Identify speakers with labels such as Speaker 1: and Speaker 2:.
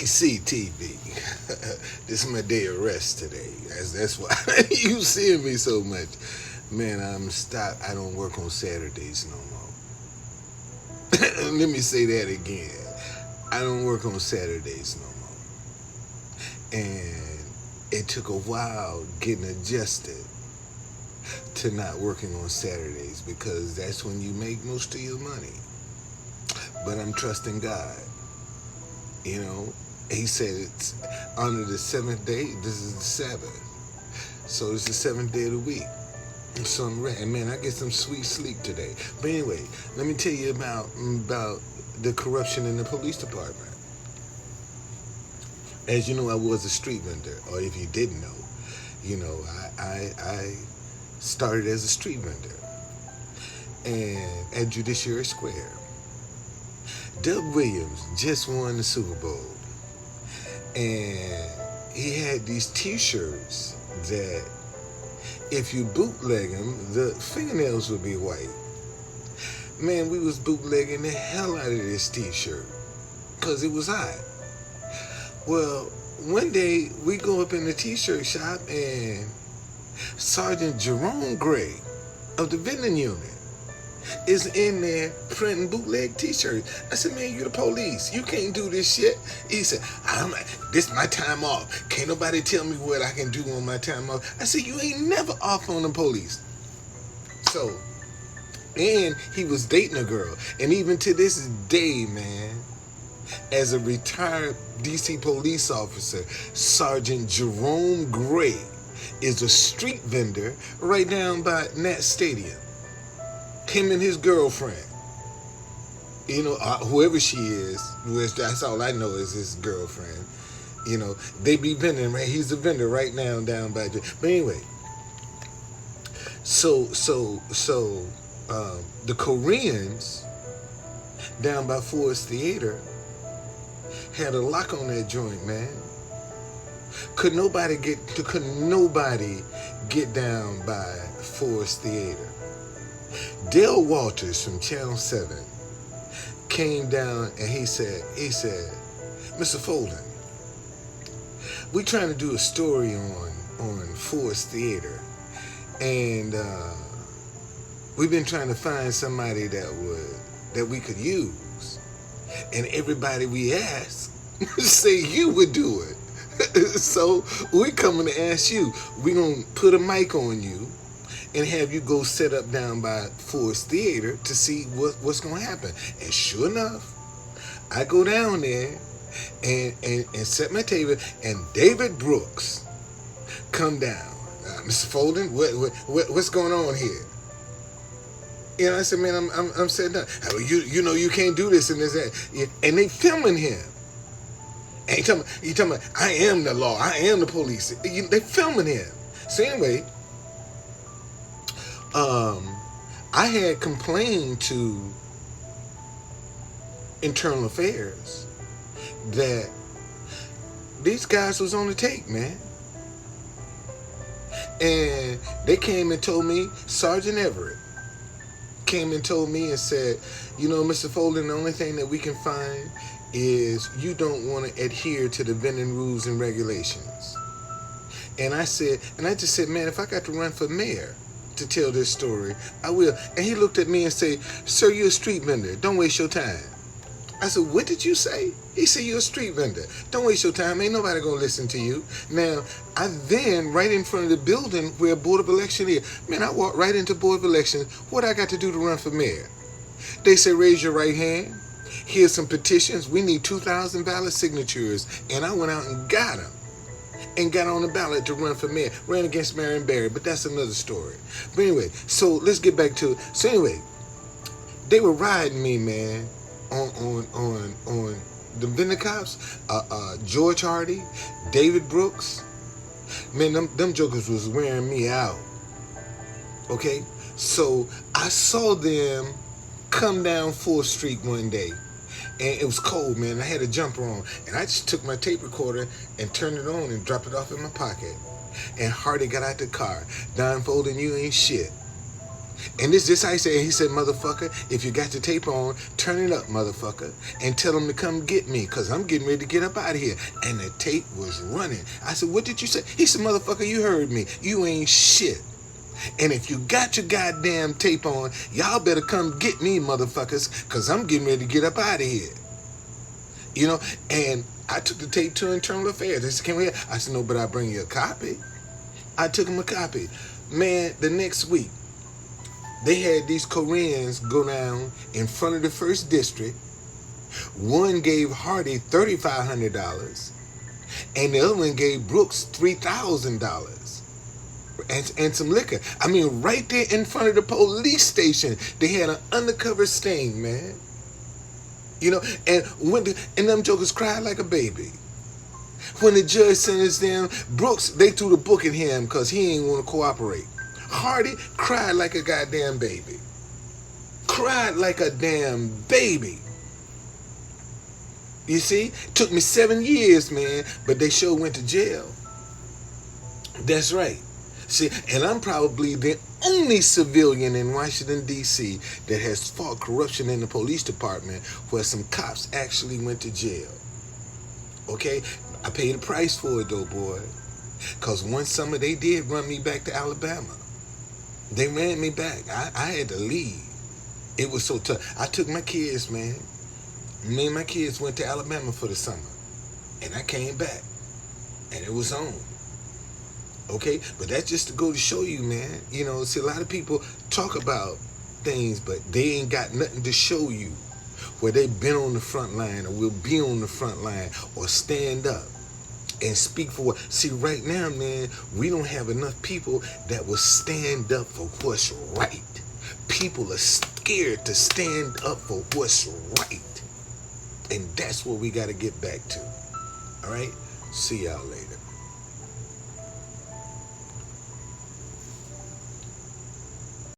Speaker 1: DCTV. This is my day of rest today. That's why you seeing me so much. Man, I don't work on Saturdays no more. Let me say that again. I don't work on Saturdays no more. And it took a while getting adjusted to not working on Saturdays because that's when you make most of your money. But I'm trusting God. You know, he said it's under the seventh day. This is the Sabbath. So it's the seventh day of the week. So I'm ready. Man, I get some sweet sleep today. But anyway, let me tell you about the corruption in the police department. As you know, I was a street vendor. Or if you didn't know, you know, I started as a street vendor. And at Judiciary Square. Doug Williams just won the Super Bowl, and he had these t-shirts that if you bootleg them, the fingernails would be white. Man, we was bootlegging the hell out of this t-shirt because it was hot. Well, one day we go up in the t-shirt shop and Sergeant Jerome Gray of the vending unit is in there printing bootleg t-shirts. I said, man, you the police. You can't do this shit. He said, this is my time off. Can't nobody tell me what I can do on my time off. I said, you ain't never off on the police. So, and he was dating a girl. And even to this day, man, as a retired DC police officer, Sergeant Jerome Gray is a street vendor right down by Nat Stadium. Him and his girlfriend, you know, whoever she is, that's all I know is his girlfriend. You know, they be vending, right? He's a vendor right now down by. But anyway, so the Koreans down by Forest Theater had a lock on that joint, man. Couldn't nobody get down by Forest Theater. Dale Walters from Channel 7 came down and he said, Mr. Folden, we trying to do a story on Forest Theater, and we've been trying to find somebody that we could use, and everybody we ask say you would do it. So we coming to ask you. We gonna put a mic on you and have you go set up down by Forest Theater to see what's going to happen. And sure enough, I go down there and set my table, and David Brooks come down. Mr. Folden, what's going on here? You know, I said, man, I'm setting up. You know you can't do this and this that. And they filming him. And he talking about, I am the law. I am the police. They filming him. So anyway, I had complained to Internal Affairs that these guys was on the take, man. And they came and told me, Sergeant Everett came and told me and said, you know, Mr. Folden, the only thing that we can find is you don't want to adhere to the vending rules and regulations. And I just said, man, if I got to run for mayor to tell this story, I will. And he looked at me and said, sir, you're a street vendor. Don't waste your time. I said, what did you say? He said, you're a street vendor. Don't waste your time. Ain't nobody gonna listen to you. Now, I then, right in front of the building where Board of Election is, man, I walked right into Board of Election. What I got to do to run for mayor? They said, raise your right hand. Here's some petitions. We need 2,000 ballot signatures. And I went out and got them. And got on the ballot to run for mayor. Ran against Marion Barry, but that's another story. But anyway, so let's get back to it. So anyway, they were riding me, man, on the vendor cops. George Hardy, David Brooks. Man, them jokers was wearing me out. Okay? So I saw them come down 4th Street one day. And it was cold, man. I had a jumper on. And I just took my tape recorder and turned it on and dropped it off in my pocket. And Hardy got out the car. Don Folden, you ain't shit. And this how he said. He said, motherfucker, if you got your tape on, turn it up, motherfucker, and tell them to come get me, because I'm getting ready to get up out of here. And the tape was running. I said, what did you say? He said, motherfucker, you heard me. You ain't shit. And if you got your goddamn tape on, y'all better come get me, motherfuckers, because I'm getting ready to get up out of here. You know, and I took the tape to Internal Affairs. They said, can we have? I said, no, but I'll bring you a copy. I took him a copy. Man, the next week, they had these Koreans go down in front of the 1st District. One gave Hardy $3,500, and the other one gave Brooks $3,000 and some liquor. I mean, right there in front of the police station, they had an undercover sting, man. You know, and them jokers cried like a baby. When the judge sentenced them, Brooks, they threw the book at him because he ain't want to cooperate. Hardy cried like a goddamn baby. Cried like a damn baby. You see? Took me 7 years, man, but they sure went to jail. That's right. See, and I'm probably the only civilian in Washington, D.C. that has fought corruption in the police department where some cops actually went to jail. Okay? I paid a price for it, though, boy. Because one summer they did run me back to Alabama. They ran me back. I had to leave. It was so tough. I took my kids, man. Me and my kids went to Alabama for the summer. And I came back. And it was on. Okay? But that's just to go to show you, man. You know, see, a lot of people talk about things, but they ain't got nothing to show you where they've been on the front line or will be on the front line or stand up and speak for what. See, right now, man, we don't have enough people that will stand up for what's right. People are scared to stand up for what's right. And that's what we got to get back to. All right? See y'all later.